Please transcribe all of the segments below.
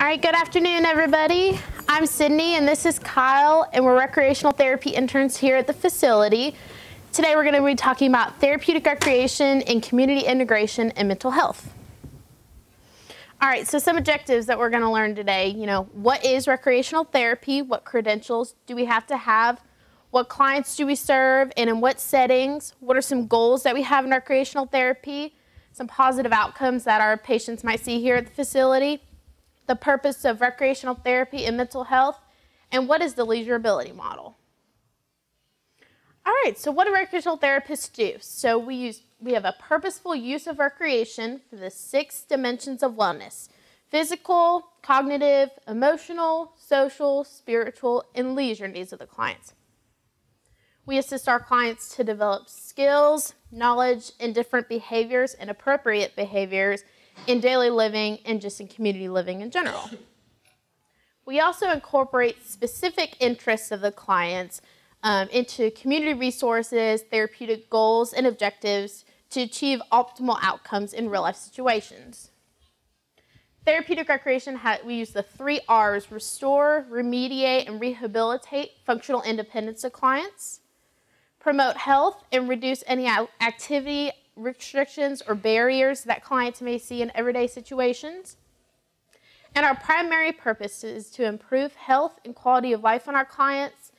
All right, good afternoon, everybody. I'm Sydney, and this is Kyle, and we're recreational therapy interns here at the facility. Today, we're going to be talking about therapeutic recreation and community integration and mental health. All right, so some objectives that we're going to learn today. What is recreational therapy? What credentials do we have to have? What clients do we serve, and in what settings? What are some goals that we have in recreational therapy? Some positive outcomes that our patients might see here at the facility. The purpose of recreational therapy and mental health, and what is the leisure ability model? All right, so what do recreational therapists do? So we have a purposeful use of recreation for the 6 dimensions of wellness: physical, cognitive, emotional, social, spiritual, and leisure needs of the clients. We assist our clients to develop skills, knowledge, and different behaviors and appropriate behaviors in daily living and just in community living in general. We also incorporate specific interests of the clients into community resources, therapeutic goals, and objectives to achieve optimal outcomes in real-life situations. Therapeutic recreation, we use the 3 R's: restore, remediate, and rehabilitate functional independence of clients, promote health, and reduce any activity restrictions or barriers that clients may see in everyday situations. And our primary purpose is to improve health and quality of life on our clients,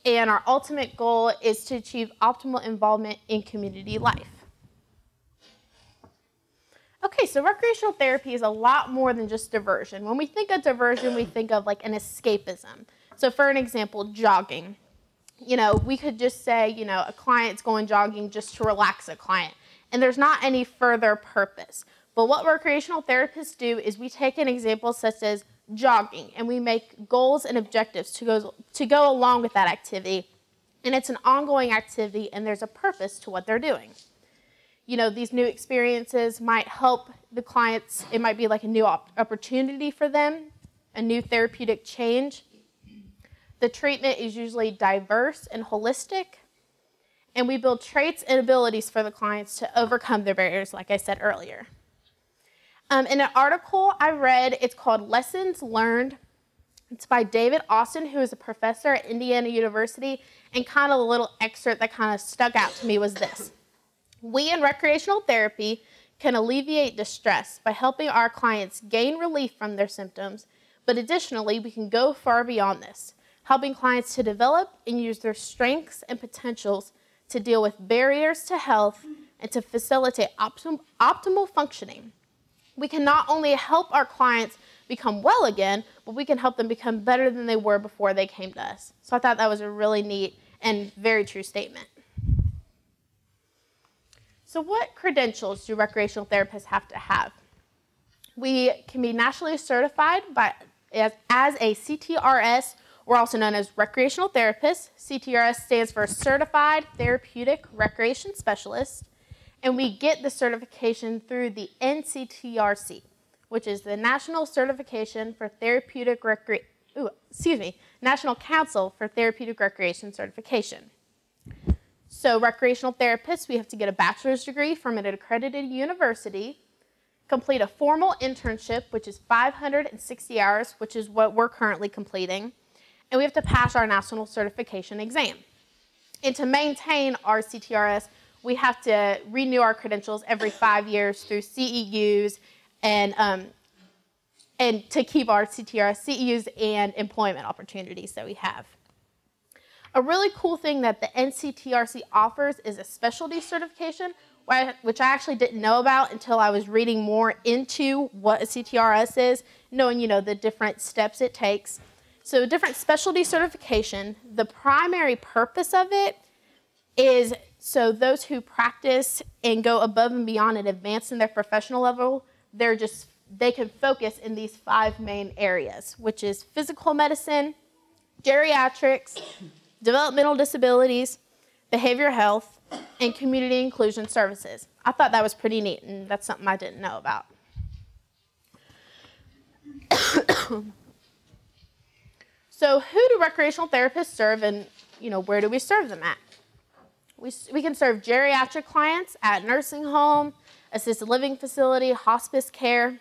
and our ultimate goal is to achieve optimal involvement in community life. Okay, so recreational therapy is a lot more than just diversion. When we think of diversion, we think of like an escapism. So for an example, jogging. We could just say, a client's going jogging just to relax a client, and there's not any further purpose. But what recreational therapists do is we take an example such as jogging, and we make goals and objectives to go along with that activity. And it's an ongoing activity, and there's a purpose to what they're doing. These new experiences might help the clients. It might be like a new opportunity for them, a new therapeutic change. The treatment is usually diverse and holistic, and we build traits and abilities for the clients to overcome their barriers, like I said earlier. In an article I read, it's called Lessons Learned. It's by David Austin, who is a professor at Indiana University, and kind of a little excerpt that kind of stuck out to me was this: we in recreational therapy can alleviate distress by helping our clients gain relief from their symptoms, but additionally, we can go far beyond this, helping clients to develop and use their strengths and potentials to deal with barriers to health and to facilitate optimal functioning. We can not only help our clients become well again, but we can help them become better than they were before they came to us. So I thought that was a really neat and very true statement. So what credentials do recreational therapists have to have? We can be nationally certified as a CTRS, or also known as recreational therapists. CTRS stands for Certified Therapeutic Recreation Specialist, and we get the certification through the NCTRC, which is the National Certification for Therapeutic National Council for Therapeutic Recreation Certification. So recreational therapists, we have to get a bachelor's degree from an accredited university, complete a formal internship, which is 560 hours, which is what we're currently completing, and we have to pass our national certification exam. And to maintain our CTRS, we have to renew our credentials every 5 years through CEUs and to keep our CTRS, CEUs, and employment opportunities that we have. A really cool thing that the NCTRC offers is a specialty certification, which I actually didn't know about until I was reading more into what a CTRS is, knowing, the different steps it takes. So different specialty certification, the primary purpose of it is so those who practice and go above and beyond and advance in their professional level, they can focus in these 5 main areas, which is physical medicine, geriatrics, developmental disabilities, behavioral health, and community inclusion services. I thought that was pretty neat, and that's something I didn't know about. So who do recreational therapists serve, and where do we serve them at? We can serve geriatric clients at nursing home, assisted living facility, hospice care.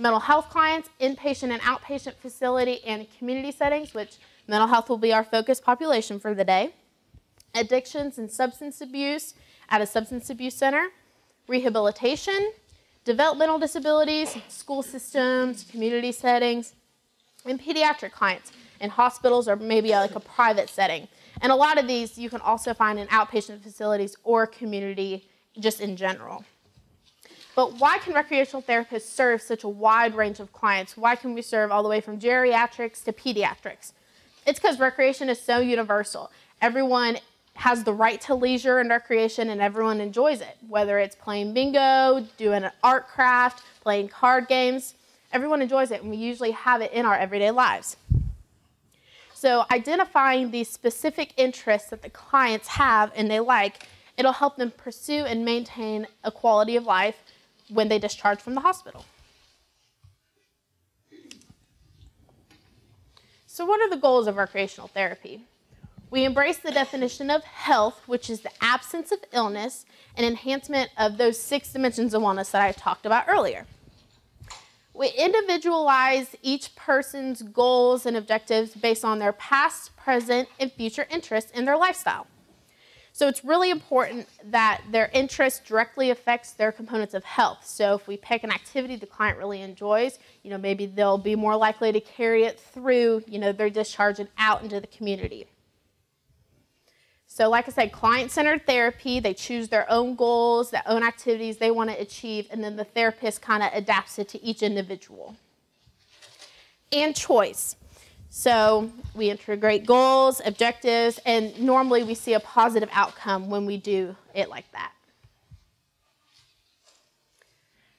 mental health clients, inpatient and outpatient facility and community settings, which mental health will be our focus population for the day, addictions and substance abuse at a substance abuse center, rehabilitation, developmental disabilities, school systems, community settings, and pediatric clients in hospitals or maybe like a private setting. And a lot of these you can also find in outpatient facilities or community just in general. But why can recreational therapists serve such a wide range of clients? Why can we serve all the way from geriatrics to pediatrics? It's because recreation is so universal. Everyone has the right to leisure and recreation, and everyone enjoys it, whether it's playing bingo, doing an art craft, playing card games. Everyone enjoys it, and we usually have it in our everyday lives. So identifying these specific interests that the clients have and they like, it'll help them pursue and maintain a quality of life when they discharge from the hospital. So what are the goals of recreational therapy? We embrace the definition of health, which is the absence of illness and enhancement of those 6 dimensions of wellness that I talked about earlier. We individualize each person's goals and objectives based on their past, present, and future interests in their lifestyle. So it's really important that their interest directly affects their components of health. So if we pick an activity the client really enjoys, maybe they'll be more likely to carry it through, their discharge and out into the community. So like I said, client-centered therapy, they choose their own goals, their own activities they want to achieve, and then the therapist kind of adapts it to each individual. And choice. So we integrate goals, objectives, and normally we see a positive outcome when we do it like that.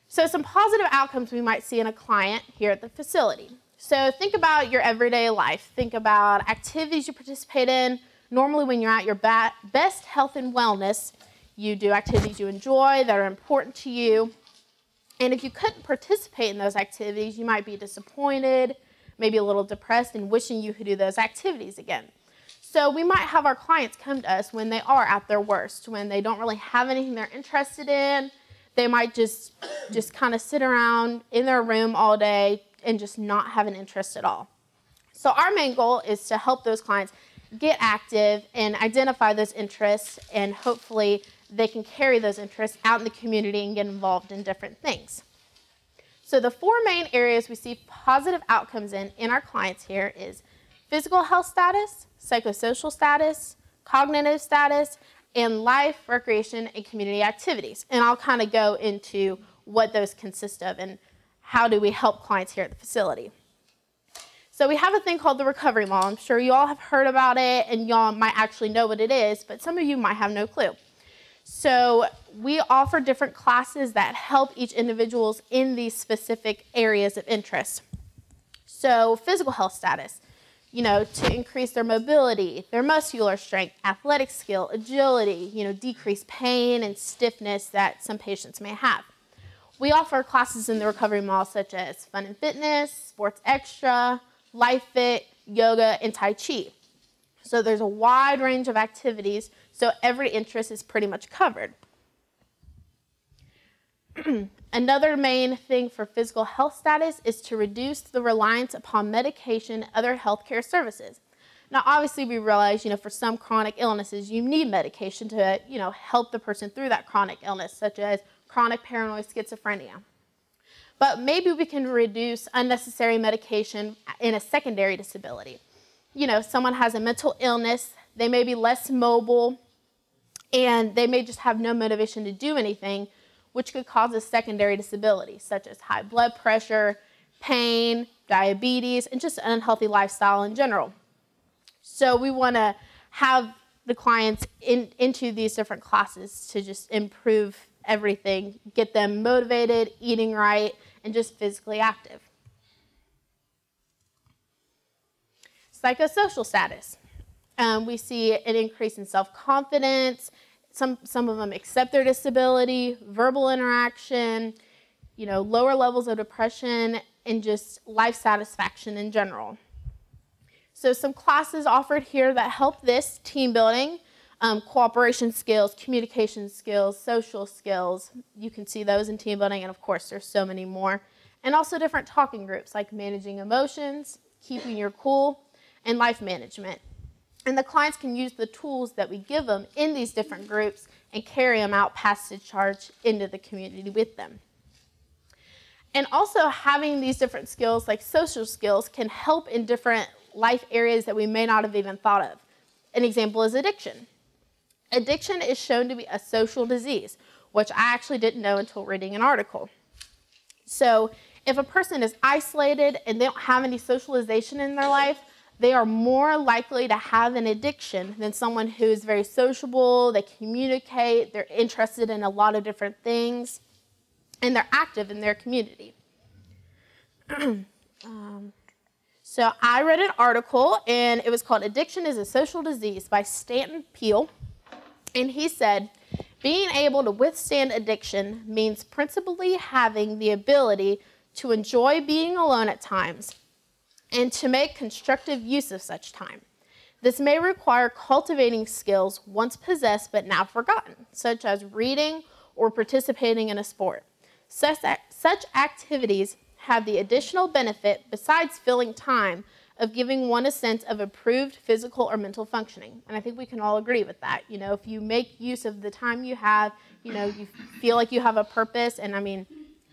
So some positive outcomes we might see in a client here at the facility. So think about your everyday life. Think about activities you participate in. Normally when you're at your best health and wellness, you do activities you enjoy that are important to you. And if you couldn't participate in those activities, you might be disappointed, maybe a little depressed and wishing you could do those activities again. So we might have our clients come to us when they are at their worst, when they don't really have anything they're interested in. They might just kind of sit around in their room all day and just not have an interest at all. So our main goal is to help those clients get active and identify those interests, and hopefully they can carry those interests out in the community and get involved in different things. So the 4 main areas we see positive outcomes in our clients here is physical health status, psychosocial status, cognitive status, and life, recreation, and community activities. And I'll kind of go into what those consist of and how do we help clients here at the facility. So we have a thing called the recovery model. I'm sure you all have heard about it and y'all might actually know what it is, but some of you might have no clue. So we offer different classes that help each individual in these specific areas of interest. So physical health status, to increase their mobility, their muscular strength, athletic skill, agility, decrease pain and stiffness that some patients may have. We offer classes in the recovery model such as fun and fitness, sports extra, life fit, yoga, and Tai Chi. So there's a wide range of activities, so every interest is pretty much covered. Another main thing for physical health status is to reduce the reliance upon medication and other healthcare services. Now, obviously, we realize, for some chronic illnesses, you need medication to, help the person through that chronic illness, such as chronic paranoid schizophrenia. But maybe we can reduce unnecessary medication in a secondary disability. Someone has a mental illness, they may be less mobile, and they may just have no motivation to do anything, which could cause a secondary disability, such as high blood pressure, pain, diabetes, and just an unhealthy lifestyle in general. So we want to have the clients into these different classes to just improve everything, get them motivated, eating right, and just physically active. Psychosocial status. We see an increase in self-confidence. Some of them accept their disability, verbal interaction, lower levels of depression, and just life satisfaction in general. So some classes offered here that help this: team building, cooperation skills, communication skills, social skills. You can see those in team building, and of course there's so many more. and also different talking groups like managing emotions, keeping your cool, and life management. And the clients can use the tools that we give them in these different groups and carry them out past discharge into the community with them. And also having these different skills, like social skills, can help in different life areas that we may not have even thought of. An example is addiction. Addiction is shown to be a social disease, which I actually didn't know until reading an article. So if a person is isolated and they don't have any socialization in their life, they are more likely to have an addiction than someone who is very sociable, they communicate, they're interested in a lot of different things, and they're active in their community. So I read an article, and it was called Addiction is a Social Disease by Stanton Peele, and he said, being able to withstand addiction means principally having the ability to enjoy being alone at times and to make constructive use of such time. This may require cultivating skills once possessed but now forgotten, such as reading or participating in a sport. Such activities have the additional benefit, besides filling time, of giving one a sense of improved physical or mental functioning. And I think we can all agree with that. You know, if you make use of the time you have, you know, you feel like you have a purpose, and I mean,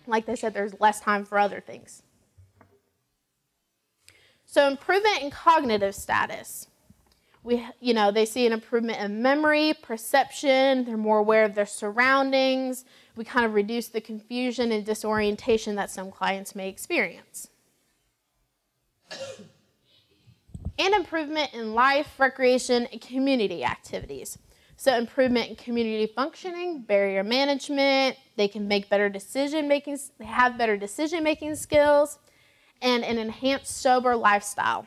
like they said, there's less time for other things. So improvement in cognitive status. They see an improvement in memory, perception, they're more aware of their surroundings. We kind of reduce the confusion and disorientation that some clients may experience. And improvement in life, recreation, and community activities. So improvement in community functioning, barrier management, they can make better decision-making, they have better decision-making skills, and an enhanced sober lifestyle.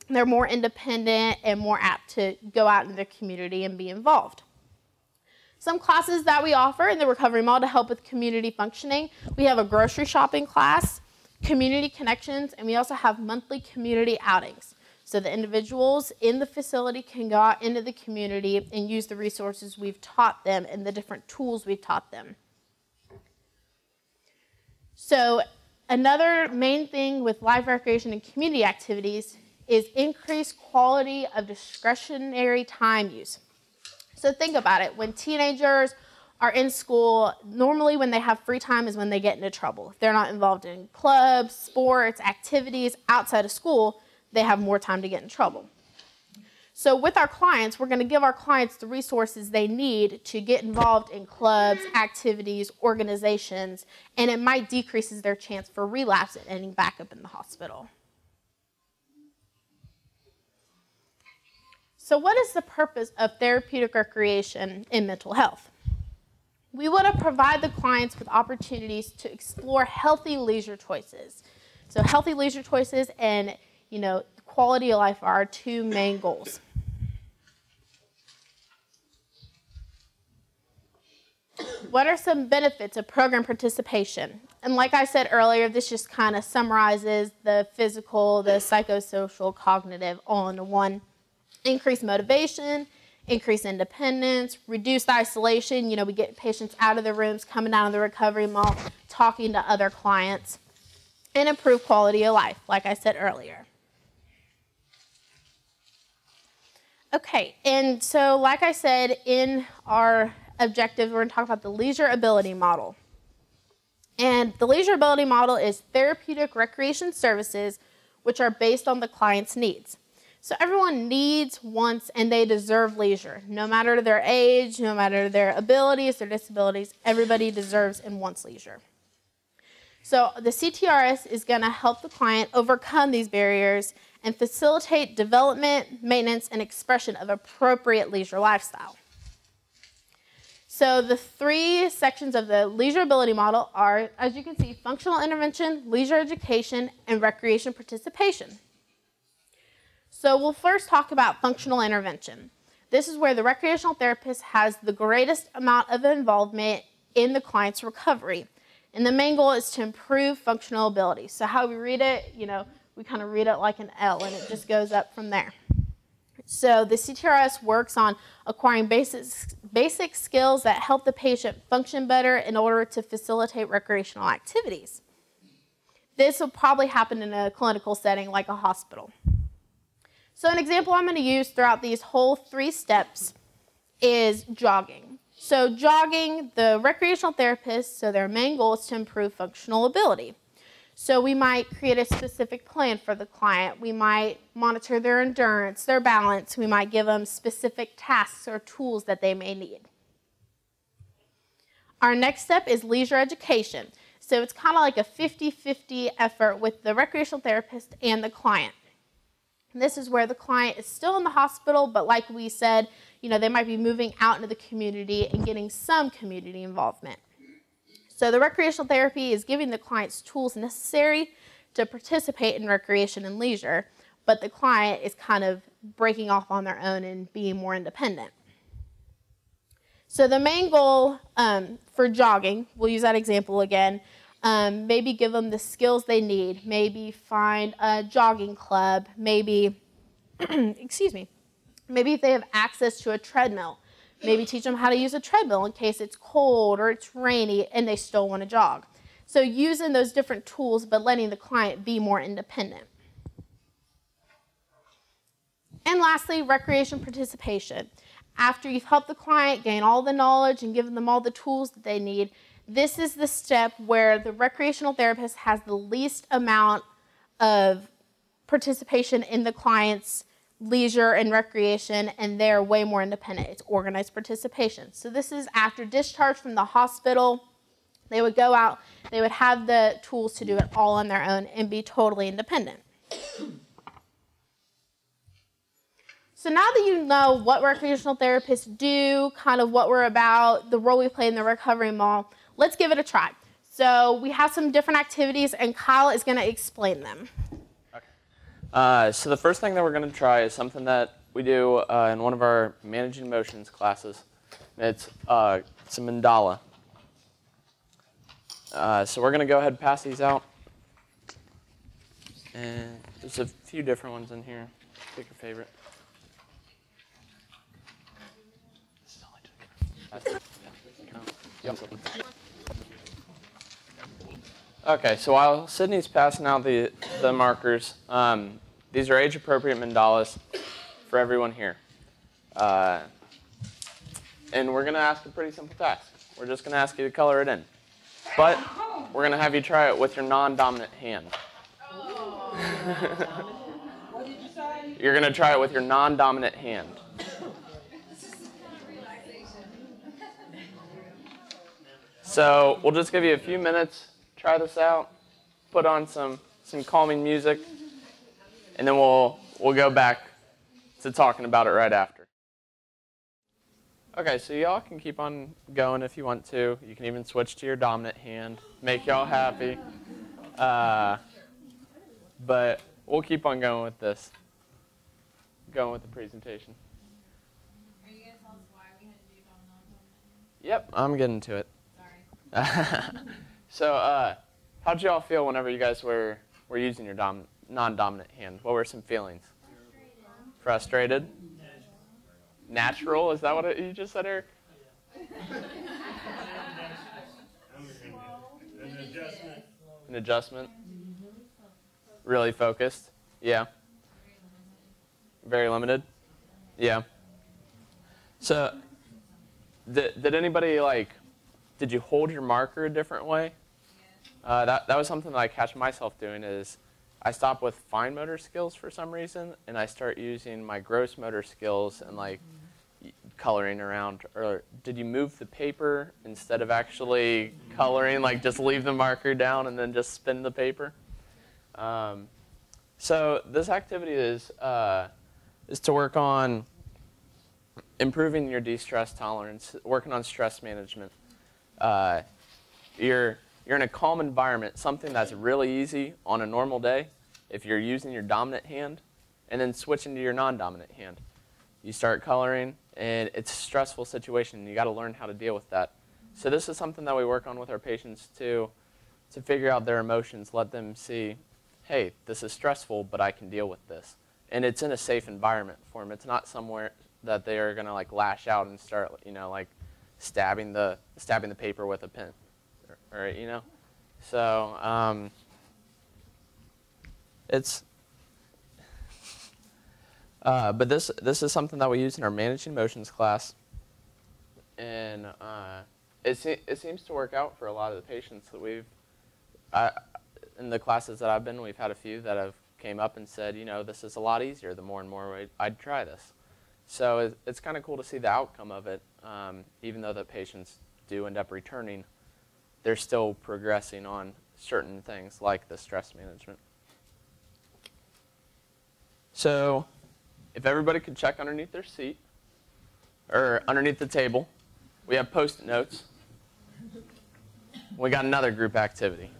They're more independent and more apt to go out in their community and be involved. Some classes that we offer in the recovery model to help with community functioning, we have a grocery shopping class, community connections, and we also have monthly community outings. So the individuals in the facility can go out into the community and use the resources we've taught them and the different tools we've taught them. So another main thing with life recreation and community activities is increased quality of discretionary time use. So think about it. When teenagers are in school, normally when they have free time is when they get into trouble. If they're not involved in clubs, sports, activities outside of school, they have more time to get in trouble. So with our clients, we're going to give our clients the resources they need to get involved in clubs, activities, organizations, and it might decrease their chance for relapse and ending back up in the hospital. So what is the purpose of therapeutic recreation in mental health? We want to provide the clients with opportunities to explore healthy leisure choices. So healthy leisure choices and, quality of life are our two main goals. What are some benefits of program participation? And like I said earlier, this just kind of summarizes the physical, the psychosocial, cognitive all into one. Increased motivation, increased independence, reduced isolation. We get patients out of the rooms, coming out of the recovery mall, talking to other clients, and improved quality of life, like I said earlier. Okay, and so like I said, in our objectives, we're going to talk about the leisure ability model. And the leisure ability model is therapeutic recreation services which are based on the client's needs. So everyone needs, wants, and they deserve leisure. No matter their age, no matter their abilities, their disabilities, everybody deserves and wants leisure. So the CTRS is going to help the client overcome these barriers and facilitate development, maintenance, and expression of appropriate leisure lifestyle. So the three sections of the leisure ability model are, as you can see, functional intervention, leisure education, and recreation participation. So we'll first talk about functional intervention. This is where the recreational therapist has the greatest amount of involvement in the client's recovery. And the main goal is to improve functional ability. So how we read it, we kind of read it like an L, and it just goes up from there. So the CTRS works on acquiring basic skills that help the patient function better in order to facilitate recreational activities. This will probably happen in a clinical setting like a hospital. So an example I'm going to use throughout these whole 3 steps is jogging. So jogging, the recreational therapist, so their main goal is to improve functional ability. So we might create a specific plan for the client. We might monitor their endurance, their balance. We might give them specific tasks or tools that they may need. Our next step is leisure education. So it's kind of like a 50-50 effort with the recreational therapist and the client. And this is where the client is still in the hospital, but like we said, they might be moving out into the community and getting some community involvement. So the recreational therapy is giving the clients tools necessary to participate in recreation and leisure, but the client is kind of breaking off on their own and being more independent. So the main goal for jogging, we'll use that example again, maybe give them the skills they need, maybe find a jogging club, maybe, excuse me, maybe if they have access to a treadmill, maybe teach them how to use a treadmill in case it's cold or it's rainy and they still want to jog. So using those different tools but letting the client be more independent. And lastly, recreation participation. After you've helped the client gain all the knowledge and given them all the tools that they need, this is the step where the recreational therapist has the least amount of participation in the client's leisure and recreation, and they're way more independent. It's organized participation. So this is after discharge from the hospital. They would go out, they would have the tools to do it all on their own and be totally independent. So now that you know what recreational therapists do, kind of what we're about, the role we play in the recovery model, let's give it a try. So we have some different activities, and Kyle is going to explain them. Okay. So the first thing that we're going to try is something that we do in one of our managing emotions classes. It's a mandala. So we're going to go ahead and pass these out. And there's a few different ones in here. Pick your favorite. Okay, so while Sydney's passing out the markers, these are age-appropriate mandalas for everyone here. And we're going to ask a pretty simple task. We're just going to ask you to color it in. But we're going to have you try it with your non-dominant hand. You're going to try it with your non-dominant hand. So we'll just give you a few minutes, try this out, put on some calming music, and then we'll go back to talking about it right after. Okay, so y'all can keep on going if you want to. You can even switch to your dominant hand, make y'all happy. But we'll keep on going with this, going with the presentation. Are you going to tell us why we had to do non-dominant? Yep, I'm getting to it. Sorry. So, how'd y'all feel whenever you guys were using your non-dominant hand? What were some feelings? Frustrated? Natural? Is that what you just said, Eric? An adjustment? Really focused? Yeah. Very limited? Yeah. So, did anybody did you hold your marker a different way? That was something that I catch myself doing is I stop with fine motor skills for some reason, and I start using my gross motor skills and coloring around. Or did you move the paper instead of actually coloring, just leave the marker down and then just spin the paper? So this activity is to work on improving your de-stress tolerance, working on stress management. You're in a calm environment, something that's really easy on a normal day if you're using your dominant hand, and then switching to your non-dominant hand. You start coloring, and it's a stressful situation, and you got to learn how to deal with that. So this is something that we work on with our patients too, to figure out their emotions, let them see, hey, this is stressful, but I can deal with this. And it's in a safe environment for them. It's not somewhere that they are going to lash out and start, stabbing the paper with a pen, or. So It's but this is something that we use in our managing motions class, and it seems to work out for a lot of the patients that in the classes that I've been. We've had a few that have came up and said, you know, this is a lot easier the more and more I'd try this. So it's kind of cool to see the outcome of it. Even though the patients do end up returning, they're still progressing on certain things like the stress management. So if everybody could check underneath their seat or underneath the table, we have Post-it notes. We got another group activity.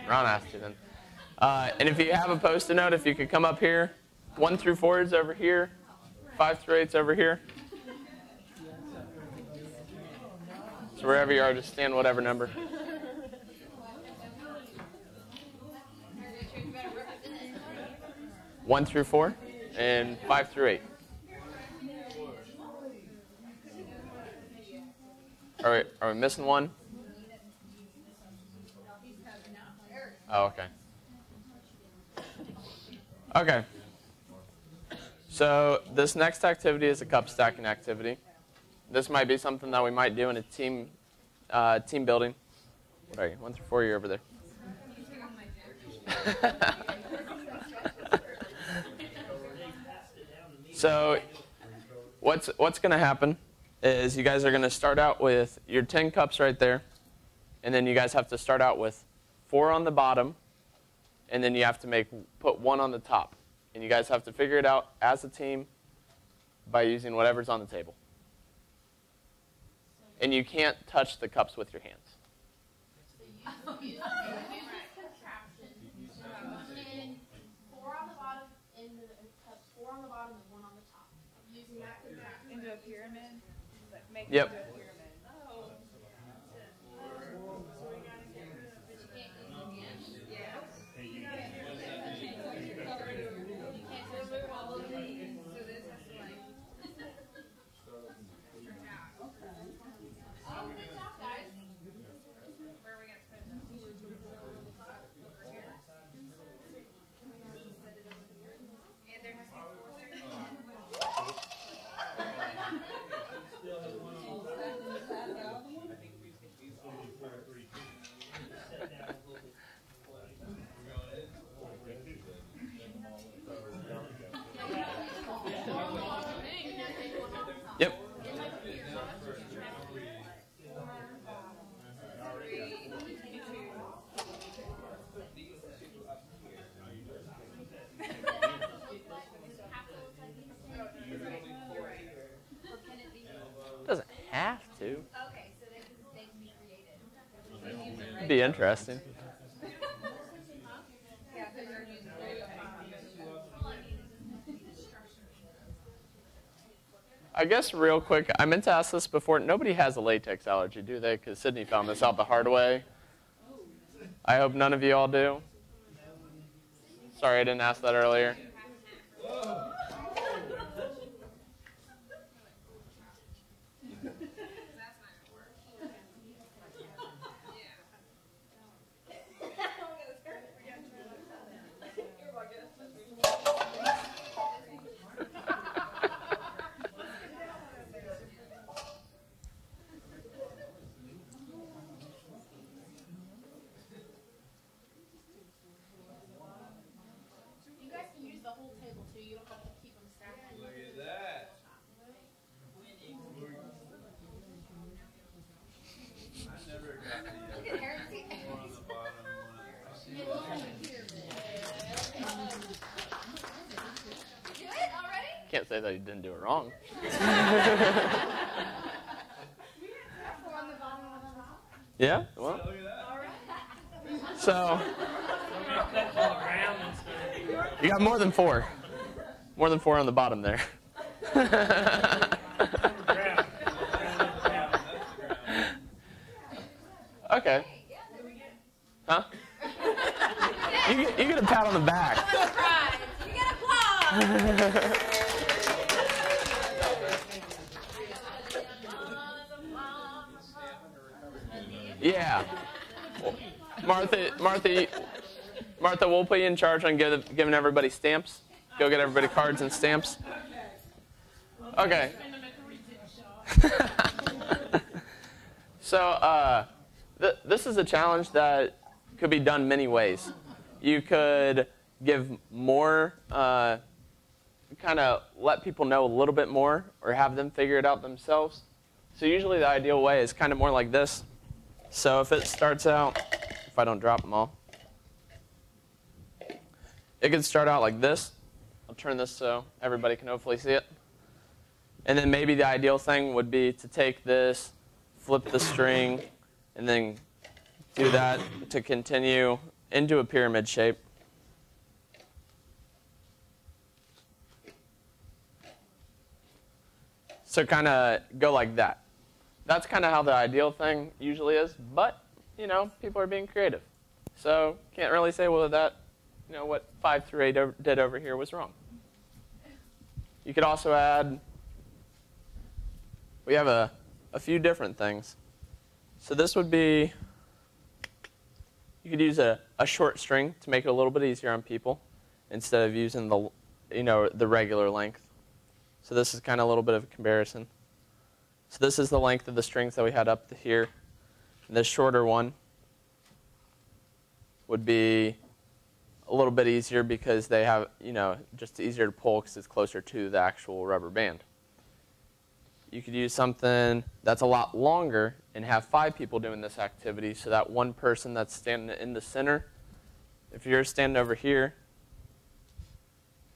Ron asked you then. And if you have a Post-it note, if you could come up here. 1 through 4 is over here. 5 through 8 is over here. So wherever you are, just stand whatever number. One through 4 and 5 through 8. Are we missing one? Oh, okay. Okay. So this next activity is a cup stacking activity. This might be something that we might do in a team building. What are you? 1 through 4, you're over there. So what's going to happen is you guys are going to start out with your 10 cups right there, and then you guys have to start out with 4 on the bottom, and then you have to put 1 on the top. And you guys have to figure it out as a team by using whatever's on the table. And you can't touch the cups with your hands. Into a pyramid? Make it Yep. into a pyramid. Oh. Yep. Doesn't have to. Okay, so they can be creative. It'd be interesting. I guess real quick, I meant to ask this before. Nobody has a latex allergy, do they? Because Sydney found this out the hard way. I hope none of you all do. Sorry I didn't ask that earlier. You guys can use the whole table too. You don't have to keep them stacked. Look at that. I never got the one on the bottom one. Do it already? Can't say that you didn't do it wrong. Yeah? Well, Look at that. so you got more than 4. More than 4 on the bottom there. Okay. Huh? You get a pat on the back. You get applause. Yeah. Martha, we'll put you in charge on giving everybody stamps. Go get everybody cards and stamps. Okay. So this is a challenge that could be done many ways. You could give more, kind of let people know a little bit more, or have them figure it out themselves. So usually the ideal way is kind of more like this. So if it starts out, if I don't drop them all, it could start out like this. I'll turn this so everybody can hopefully see it. And then maybe the ideal thing would be to take this, flip the string, and then do that to continue into a pyramid shape. So kind of go like that. That's kind of how the ideal thing usually is, but, you know, people are being creative. So can't really say whether that, you know, what 5 through 8 did over here was wrong. You could also add, we have a few different things. So this would be, you could use a short string to make it a little bit easier on people instead of using the, you know, the regular length. So this is kind of a little bit of a comparison. So this is the length of the strings that we had up to here. And this shorter one would be a little bit easier because they have, you know, just easier to pull because it's closer to the actual rubber band. You could use something that's a lot longer and have 5 people doing this activity, so that one person that's standing in the center, if you're standing over here,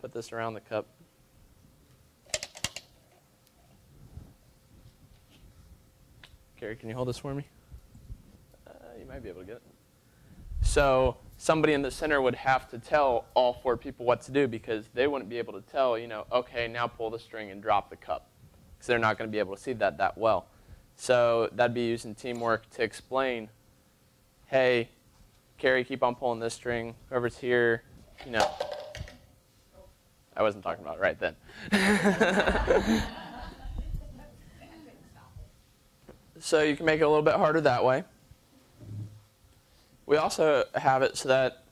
put this around the cup. Gary, can you hold this for me? You might be able to get it. So somebody in the center would have to tell all 4 people what to do because they wouldn't be able to tell, you know, okay, now pull the string and drop the cup, because they're not going to be able to see that well. So that'd be using teamwork to explain, hey, Carrie, keep on pulling this string. Whoever's here, you know. I wasn't talking about it right then. So you can make it a little bit harder that way. We also have it so that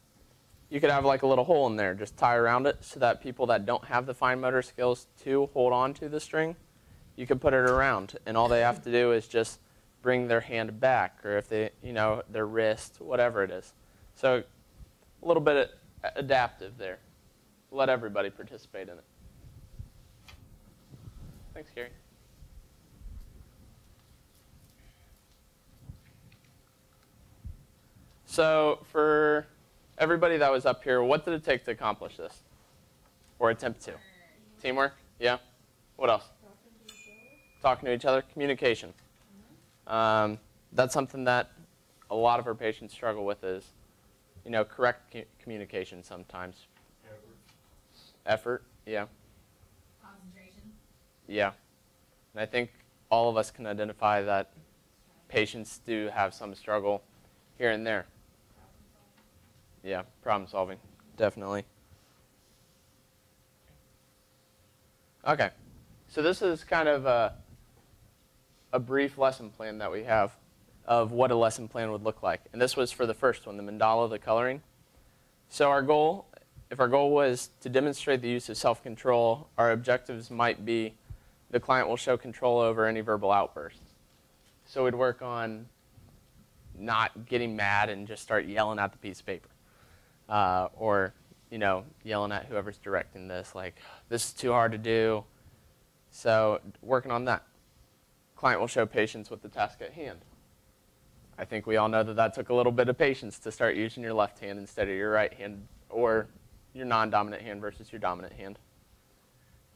you could have like a little hole in there, just tie around it so that people that don't have the fine motor skills to hold on to the string, you can put it around, and all they have to do is just bring their hand back, or if they, you know, their wrist, whatever it is. So a little bit adaptive there. Let everybody participate in it. Thanks, Gary. So for everybody that was up here, what did it take to accomplish this? Or attempt to? Teamwork? Yeah? What else? Talking to each other. Communication. That's something that a lot of our patients struggle with is, you know, correct communication sometimes. Effort, yeah. Concentration. Yeah. And I think all of us can identify that patients do have some struggle here and there. Yeah, problem solving, definitely. Okay, so this is kind of a brief lesson plan that we have of what a lesson plan would look like. And this was for the first one, the mandala, the coloring. So our goal, if our goal was to demonstrate the use of self-control, our objectives might be the client will show control over any verbal outbursts. So we'd work on not getting mad and just start yelling at the piece of paper. Or, you know, yelling at whoever's directing this, like, this is too hard to do. So working on that. Client will show patience with the task at hand. I think we all know that that took a little bit of patience to start using your left hand instead of your right hand, or your non-dominant hand versus your dominant hand.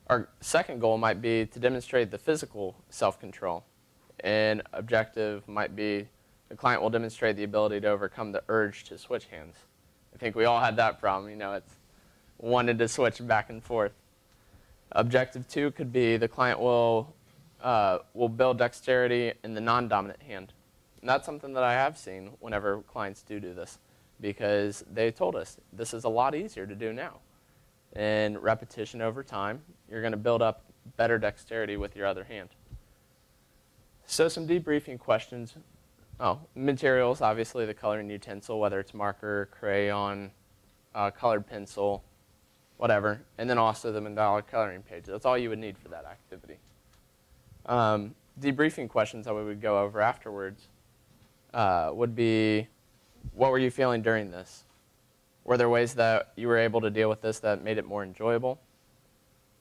Our second goal might be to demonstrate the physical self-control. An objective might be the client will demonstrate the ability to overcome the urge to switch hands. I think we all had that problem, you know, it's wanted to switch back and forth. Objective 2 could be the client will build dexterity in the non-dominant hand. And that's something that I have seen whenever clients do this, because they told us this is a lot easier to do now. And repetition over time, you're going to build up better dexterity with your other hand. So some debriefing questions. Materials, obviously the coloring utensil, whether it's marker, crayon, colored pencil, whatever, and then also the mandala coloring page. That's all you would need for that activity. Debriefing questions that we would go over afterwards would be, what were you feeling during this? Were there ways that you were able to deal with this that made it more enjoyable?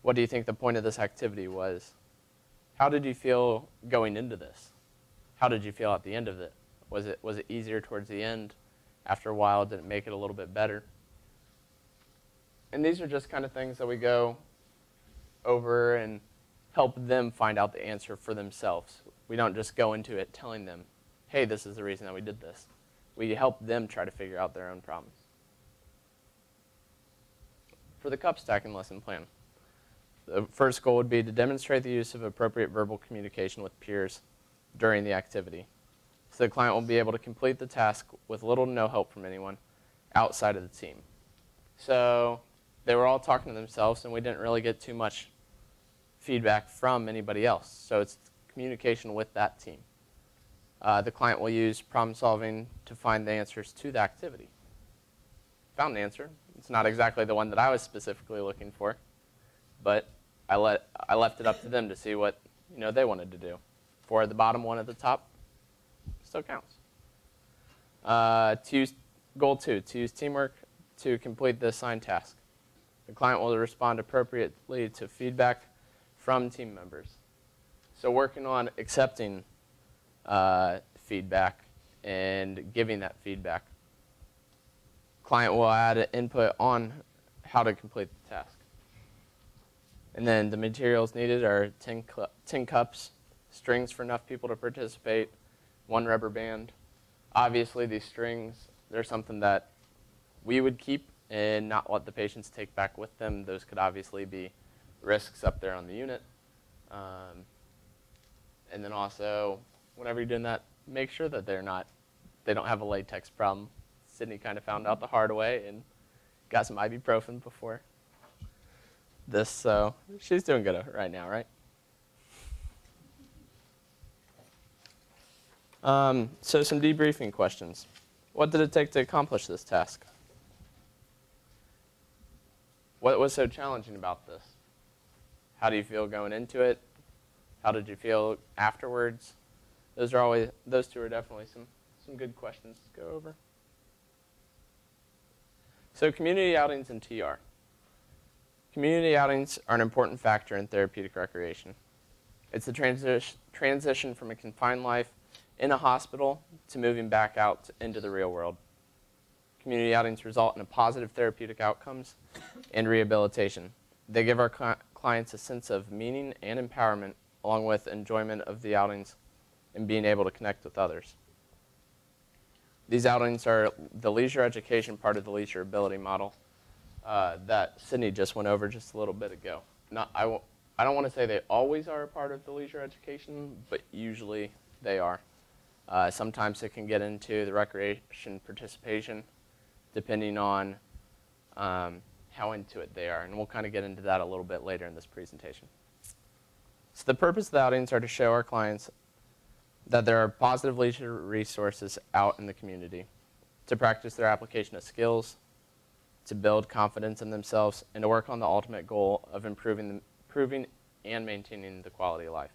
What do you think the point of this activity was? How did you feel going into this? How did you feel at the end of it? Was it easier towards the end? After a while, did it make it a little bit better? And these are just kind of things that we go over and help them find out the answer for themselves. We don't just go into it telling them, hey, this is the reason that we did this. We help them try to figure out their own problems. For the cup stacking lesson plan, the first goal would be to demonstrate the use of appropriate verbal communication with peers during the activity. So the client will be able to complete the task with little to no help from anyone outside of the team. So they were all talking to themselves, and we didn't really get too much feedback from anybody else. So it's communication with that team. The client will use problem solving to find the answers to the activity. Found an answer. It's not exactly the one that I was specifically looking for, but I left it up to them to see what they wanted to do. For the bottom one at the top, still counts. Goal 2, to use teamwork to complete the assigned task. The client will respond appropriately to feedback from team members. So working on accepting feedback and giving that feedback. Client will add an input on how to complete the task. And then the materials needed are 10 cups, strings for enough people to participate, 1 rubber band. Obviously, these strings, they're something that we would keep and not let the patients take back with them. Those could obviously be risks up there on the unit. And then also, whenever you're doing that, make sure that they don't have a latex problem. Sydney kind of found out the hard way and got some ibuprofen before this, so she's doing good right now, right? So some debriefing questions. What did it take to accomplish this task? What was so challenging about this? How do you feel going into it? How did you feel afterwards? Those two are definitely some good questions to go over. So community outings and TR. Community outings are an important factor in therapeutic recreation. It's the transition from a confined life in a hospital to moving back out into the real world. Community outings result in positive therapeutic outcomes and rehabilitation. They give our clients a sense of meaning and empowerment, along with enjoyment of the outings and being able to connect with others. These outings are the leisure education part of the leisure ability model that Sydney just went over just a little bit ago. I don't want to say they always are a part of the leisure education, but usually they are. Sometimes it can get into the recreation participation, depending on how into it they are. And we'll kind of get into that a little bit later in this presentation. So the purpose of the outings are to show our clients that there are positive leisure resources out in the community, to practice their application of skills, to build confidence in themselves, and to work on the ultimate goal of improving and maintaining the quality of life.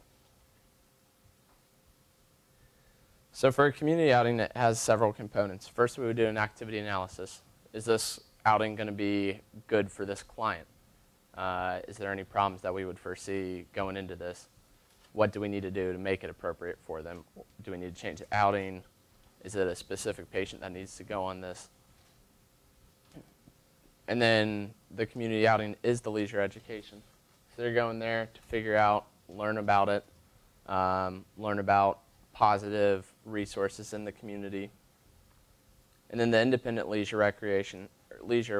So for a community outing, it has several components. First, we would do an activity analysis. Is this outing going to be good for this client? Is there any problems that we would foresee going into this? What do we need to do to make it appropriate for them? Do we need to change the outing? Is it a specific patient that needs to go on this? And then the community outing is the leisure education. So they're going there to figure out, learn about it, learn about positive resources in the community. And then the independent leisure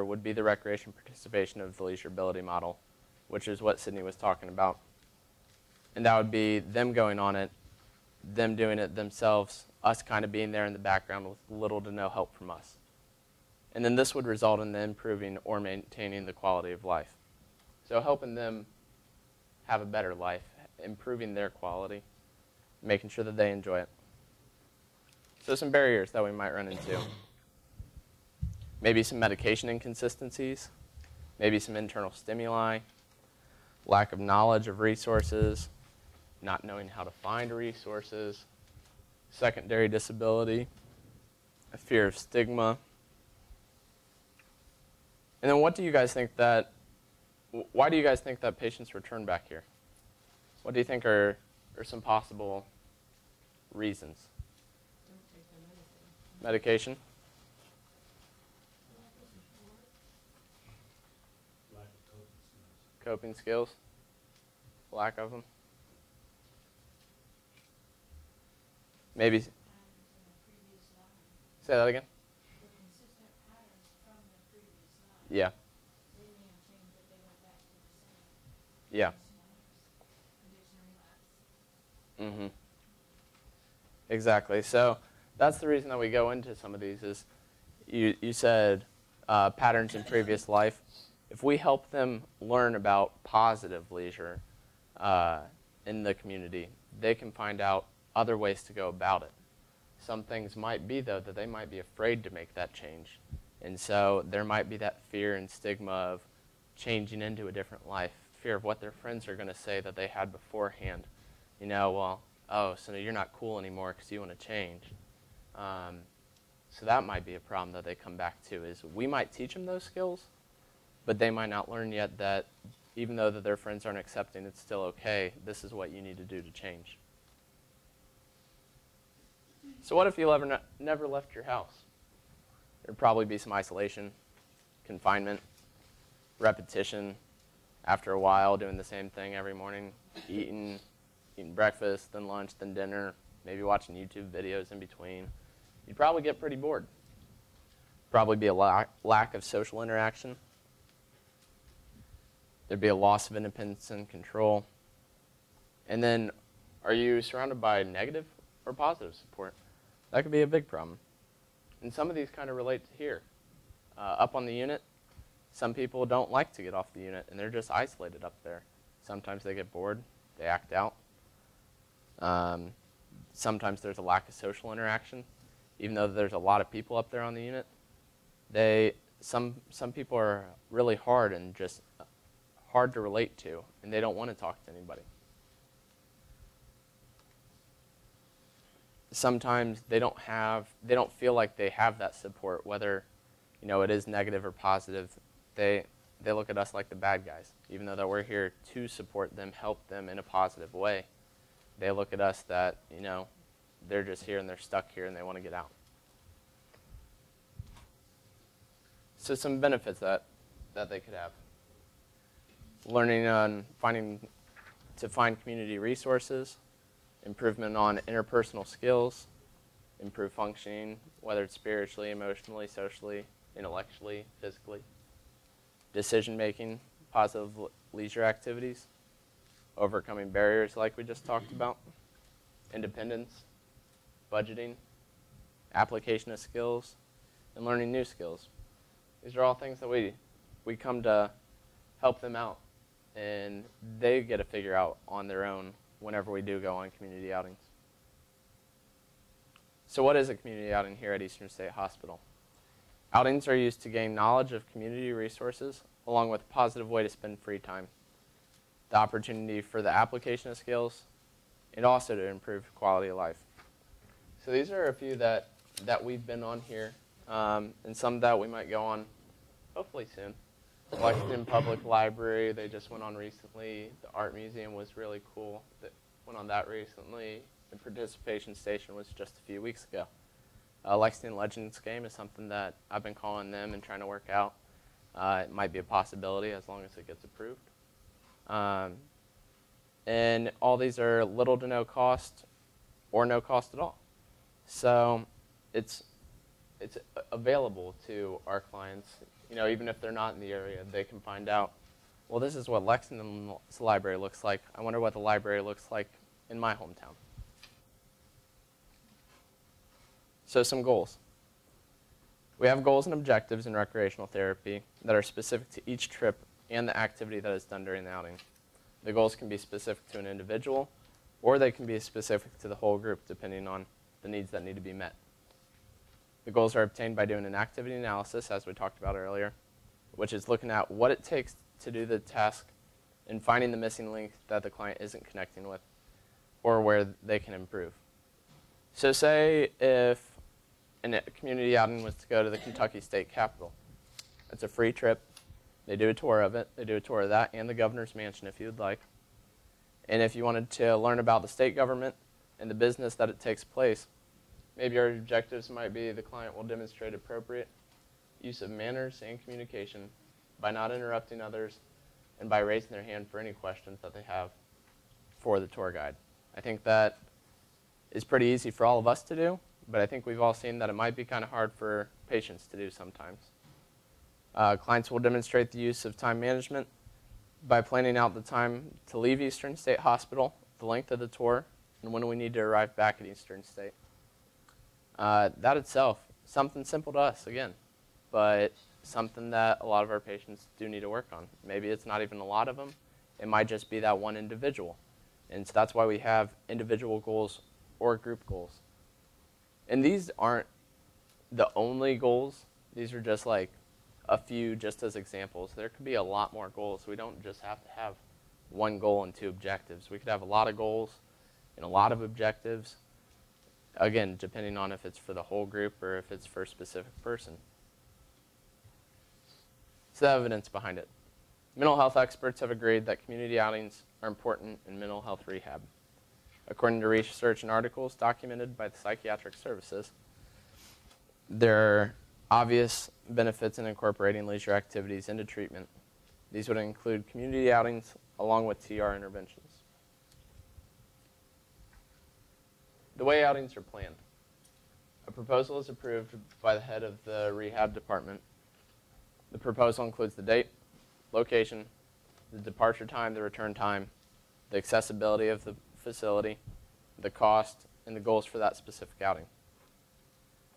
would be the recreation participation of the leisure ability model, which is what Sydney was talking about. And that would be them going on it, them doing it themselves, us kind of being there in the background with little to no help from us. And then this would result in them improving or maintaining the quality of life. So helping them have a better life, improving their quality, making sure that they enjoy it. So some barriers that we might run into. Maybe some medication inconsistencies, maybe some internal stimuli, lack of knowledge of resources, not knowing how to find resources, secondary disability, a fear of stigma. And then what do you guys think that, why do you guys think that patients return back here? What do you think are some possible reasons? Don't take their medicine. Medication? Lack of coping skills. Coping skills? Lack of them? Maybe, say Patterns in the previous life. that again? The consistent patterns from the previous life. Yeah, They may have changed, but they went back to the same. yeah. Addiction relapse. Exactly. So that's the reason that we go into some of these is you said patterns in previous life. If we help them learn about positive leisure in the community, they can find out other ways to go about it. Some things might be, though, that they might be afraid to make that change. And so there might be that fear and stigma of changing into a different life, fear of what their friends are going to say that they had beforehand. You know, well, oh, so you're not cool anymore because you want to change. So that might be a problem that they come back to, is we might teach them those skills, but they might not learn yet that even though that their friends aren't accepting, it's still okay. This is what you need to do to change. So what if you never left your house? There'd probably be some isolation, confinement, repetition. After a while, doing the same thing every morning, eating breakfast, then lunch, then dinner, maybe watching YouTube videos in between. You'd probably get pretty bored. Probably be a lack of social interaction. There'd be a loss of independence and control. And then, are you surrounded by negative or positive support? That could be a big problem. And some of these kind of relate to here. Up on the unit, some people don't like to get off the unit, and they're just isolated up there. Sometimes they get bored, they act out. Sometimes there's a lack of social interaction. Even though there's a lot of people up there on the unit, some people are really hard and just hard to relate to, and they don't want to talk to anybody. Sometimes they don't feel like they have that support, whether it is negative or positive. They look at us like the bad guys, even though that we're here to support them, help them in a positive way. They look at us that they're just here and they're stuck here and they want to get out. So some benefits that they could have: learning on to find community resources, improvement on interpersonal skills, improved functioning, whether it's spiritually, emotionally, socially, intellectually, physically, decision-making, positive leisure activities, overcoming barriers like we just talked about, independence, budgeting, application of skills, and learning new skills. These are all things that we come to help them out, and they get to figure out on their own whenever we do go on community outings. So what is a community outing here at Eastern State Hospital? Outings are used to gain knowledge of community resources along with a positive way to spend free time, the opportunity for the application of skills, and also to improve quality of life. So these are a few that we've been on here, and some that we might go on hopefully soon. Lexington Public Library, they just went on recently. The Art Museum was really cool. That went on that recently. The participation station was just a few weeks ago. Lexington Legends game is something that I've been calling them and trying to work out. It might be a possibility as long as it gets approved. And all these are little to no cost or no cost at all. So it's available to our clients. Even if they're not in the area, they can find out, well, this is what Lexington's library looks like. I wonder what the library looks like in my hometown. So some goals. We have goals and objectives in recreational therapy that are specific to each trip and the activity that is done during the outing. The goals can be specific to an individual, or they can be specific to the whole group, depending on the needs that need to be met. The goals are obtained by doing an activity analysis, as we talked about earlier, which is looking at what it takes to do the task and finding the missing link that the client isn't connecting with, or where they can improve. So say if a community outing was to go to the Kentucky State Capitol. It's a free trip. They do a tour of it. They do a tour of that and the governor's mansion if you would like. And if you wanted to learn about the state government and the business that it takes place, maybe our objectives might be the client will demonstrate appropriate use of manners and communication by not interrupting others and by raising their hand for any questions that they have for the tour guide. I think that is pretty easy for all of us to do, but I think we've all seen that it might be kind of hard for patients to do sometimes. Clients will demonstrate the use of time management by planning out the time to leave Eastern State Hospital, the length of the tour, and when we need to arrive back at Eastern State. That itself, something simple to us, again, but something that a lot of our patients do need to work on. Maybe it's not even a lot of them. It might just be that one individual. And so that's why we have individual goals or group goals. And these aren't the only goals. These are just like a few just as examples. There could be a lot more goals. We don't just have to have one goal and 2 objectives. We could have a lot of goals and a lot of objectives, again, depending on if it's for the whole group or if it's for a specific person. So the evidence behind it. Mental health experts have agreed that community outings are important in mental health rehab. According to research and articles documented by the psychiatric services, there are obvious benefits in incorporating leisure activities into treatment. These would include community outings along with TR interventions. The way outings are planned. A proposal is approved by the head of the rehab department. The proposal includes the date, location, the departure time, the return time, the accessibility of the facility, the cost, and the goals for that specific outing.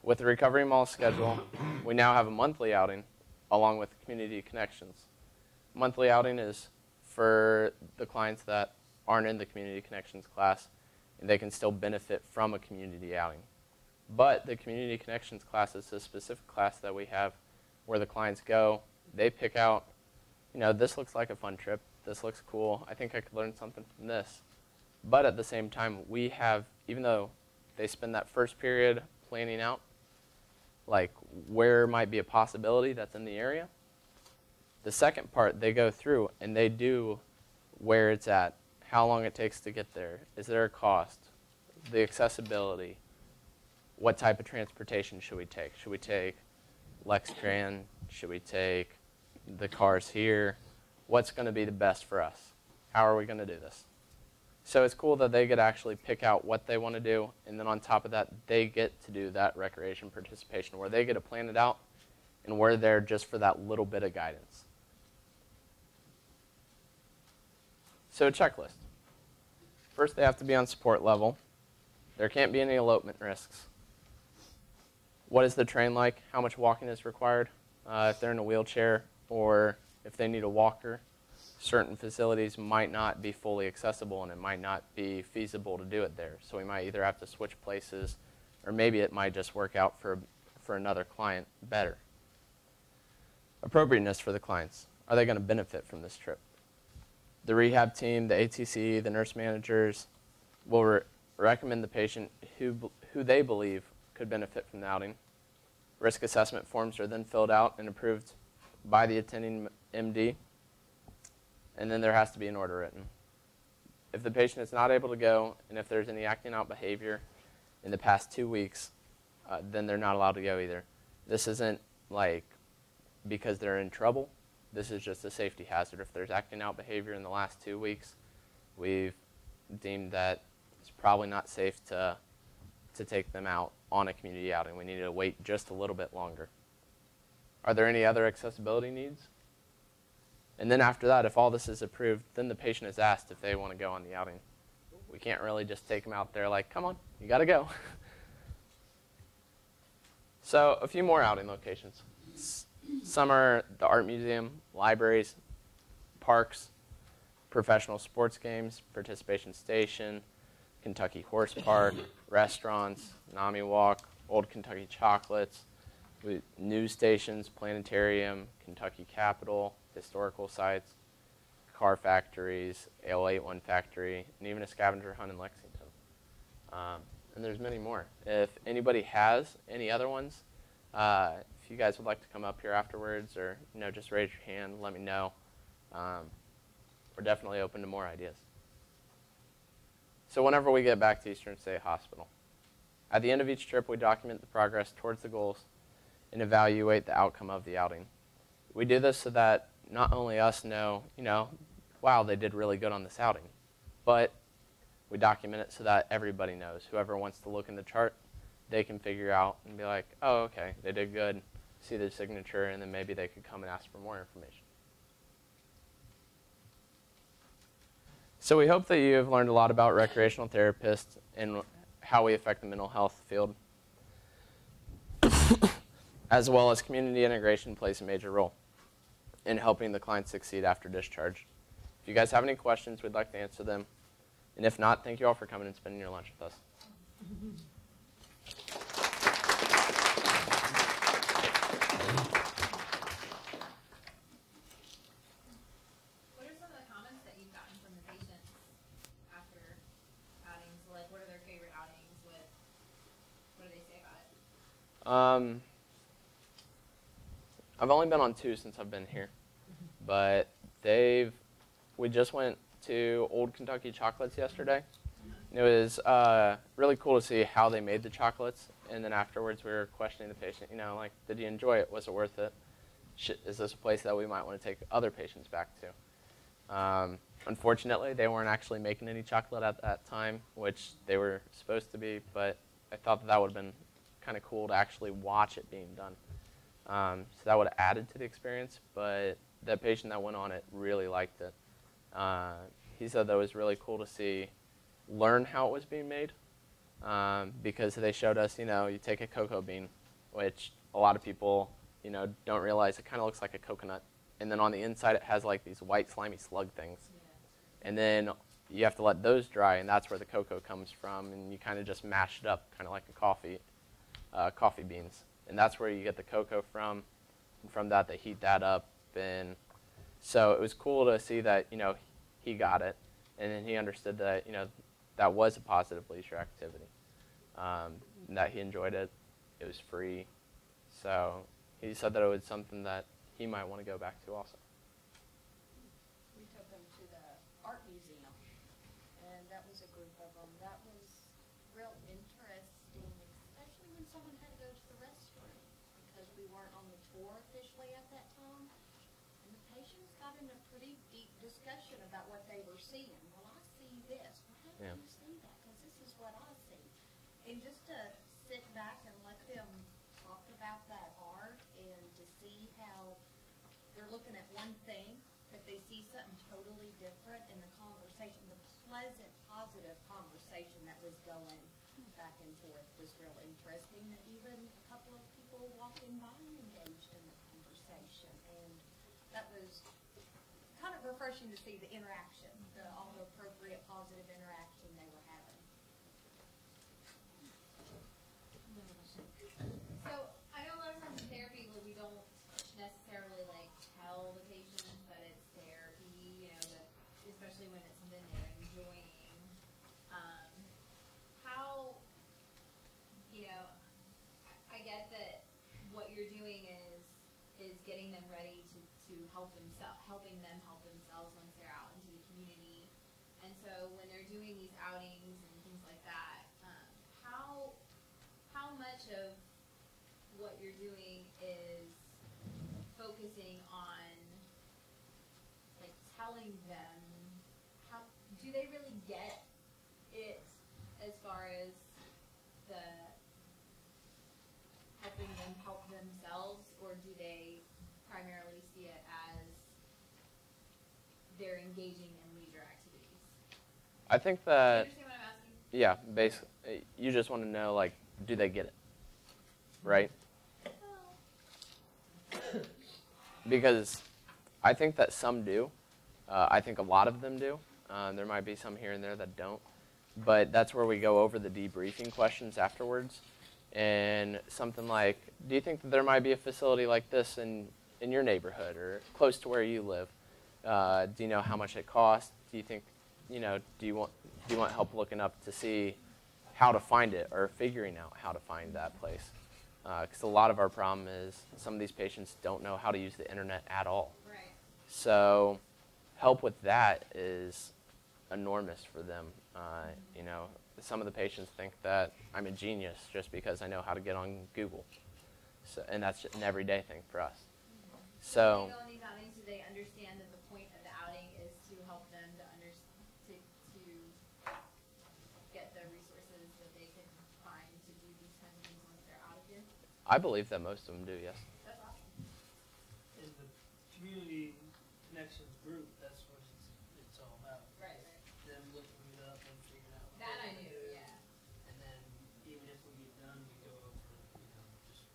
With the Recovery Mall schedule, we now have a monthly outing along with community connections. Monthly outing is for the clients that aren't in the community connections class, and they can still benefit from a community outing. But the community connections class is a specific class that we have where the clients go, they pick out, this looks like a fun trip, this looks cool, I think I could learn something from this. But at the same time, we have, even though they spend that first period planning out, like where might be a possibility that's in the area, the second part they go through and they do where it's at, how long it takes to get there, is there a cost, the accessibility, what type of transportation should we take? Should we take Lextran? Should we take the cars here? What's going to be the best for us? How are we going to do this? So it's cool that they get to actually pick out what they want to do, and then on top of that, they get to do that recreation participation where they get to plan it out, and we're there just for that little bit of guidance. So a checklist. First, they have to be on support level. There can't be any elopement risks. What is the train like? How much walking is required? If they're in a wheelchair or if they need a walker, certain facilities might not be fully accessible and it might not be feasible to do it there. So we might either have to switch places or maybe it might just work out for another client better. Appropriateness for the clients. Are they going to benefit from this trip? The rehab team, the ATC, the nurse managers will recommend the patient who they believe could benefit from the outing. Risk assessment forms are then filled out and approved by the attending MD, and then there has to be an order written. If the patient is not able to go, and if there's any acting out behavior in the past 2 weeks, then they're not allowed to go either. This isn't like because they're in trouble. This is just a safety hazard. If there's acting out behavior in the last 2 weeks, we've deemed that it's probably not safe to take them out on a community outing. We need to wait just a little bit longer. Are there any other accessibility needs? And then after that, if all this is approved, then the patient is asked if they want to go on the outing. We can't really just take them out there like, come on, you got to go. So a few more outing locations. Some are the art museum, libraries, parks, professional sports games, participation station, Kentucky Horse Park, restaurants, NAMI Walk, Old Kentucky Chocolates, news stations, planetarium, Kentucky Capitol, historical sites, car factories, Ale81 factory, and even a scavenger hunt in Lexington. And there's many more. If anybody has any other ones, if you guys would like to come up here afterwards, or just raise your hand, let me know. We're definitely open to more ideas. So whenever we get back to Eastern State Hospital, at the end of each trip, we document the progress towards the goals and evaluate the outcome of the outing. We do this so that not only us know, wow, they did really good on this outing, but we document it so that everybody knows. Whoever wants to look in the chart, they can figure out and be like, oh, okay, they did good, see their signature, and then maybe they could come and ask for more information. So we hope that you have learned a lot about recreational therapists and how we affect the mental health field, as well as community integration plays a major role in helping the client succeed after discharge. If you guys have any questions, we'd like to answer them. And if not, thank you all for coming and spending your lunch with us. What are some of the comments that you've gotten from the patients after outings? Like, what are their favorite outings? What do they say about it? I've only been on 2 since I've been here, but we just went to Old Kentucky Chocolates yesterday. And it was really cool to see how they made the chocolates, and then afterwards we were questioning the patient, like, did you enjoy it? Was it worth it? Is this a place that we might want to take other patients back to? Unfortunately, they weren't actually making any chocolate at that time, which they were supposed to be, but I thought that would have been kind of cool to actually watch it being done. So that would have added to the experience, but the patient that went on it really liked it. He said that it was really cool to learn how it was being made, because they showed us, you take a cocoa bean, which a lot of people, don't realize it kind of looks like a coconut, and then on the inside it has like these white slimy slug things, and then you have to let those dry, and that's where the cocoa comes from, and you kind of just mash it up, kind of like a coffee beans, and that's where you get the cocoa from, and from that they heat that up, and so it was cool to see that, he got it, and then he understood that, that was a positive leisure activity, and that he enjoyed it. It was free. So he said that it was something that he might want to go back to also. We took them to the art museum, and that was a group of them. That was real interesting, especially when someone had to go to the restroom, because we weren't on the tour officially at that time. And the patients got in a pretty deep discussion about what they were seeing. Well, I see this. Well, how do you see that? Because this is what I see. And just to sit back and let them talk about that art, and to see how they're looking at one thing, but they see something totally different in the conversation, the pleasant, positive conversation that was going back and forth was real interesting. And even a couple of people walking by engaged in the conversation, and that was kind of refreshing to see the interaction, all the appropriate positive interaction they were having. So I know a lot of times in therapy we don't necessarily tell the patients that it's therapy, that especially when it's something they're enjoying. How, I get that what you're doing is getting them ready to helping them help themselves once they're out into the community. And so when they're doing these outings and things like that, how much of what you're doing is focusing on telling them, how do they really get it as far as the helping them help themselves, or do they primarily see it as they're engaging in leisure activities? I think Do you that, understand what I'm asking? yeah, basically, you just want to know, do they get it, right? because I think that some do. I think a lot of them do. There might be some here and there that don't. But that's where we go over the debriefing questions afterwards. And something like, do you think that there might be a facility like this in your neighborhood or close to where you live? Do you know how much it costs? Do you think, do you want help looking up to see how to find it or figuring out how to find that place? Because a lot of our problem is some of these patients don't know how to use the internet at all. Right. So help with that is enormous for them. Some of the patients think that I'm a genius just because I know how to get on Google. So, and that's just an everyday thing for us. So when they go on these outings, do they understand that the point of the outing is to help them to get the resources that they can find to do these kinds of things once they're out of here? I believe that most of them do, yes. That's awesome. In the community connections group, that's what it's all about. Right. Them looking it up and figuring out. That what I to knew, do. yeah. And then even if we get done, we go over, just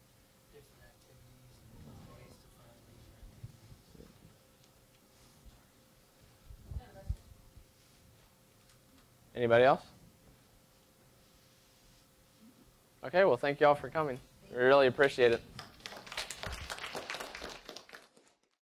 different activities and ways to find these activities. Anybody else? Okay, well, thank you all for coming. We really appreciate it.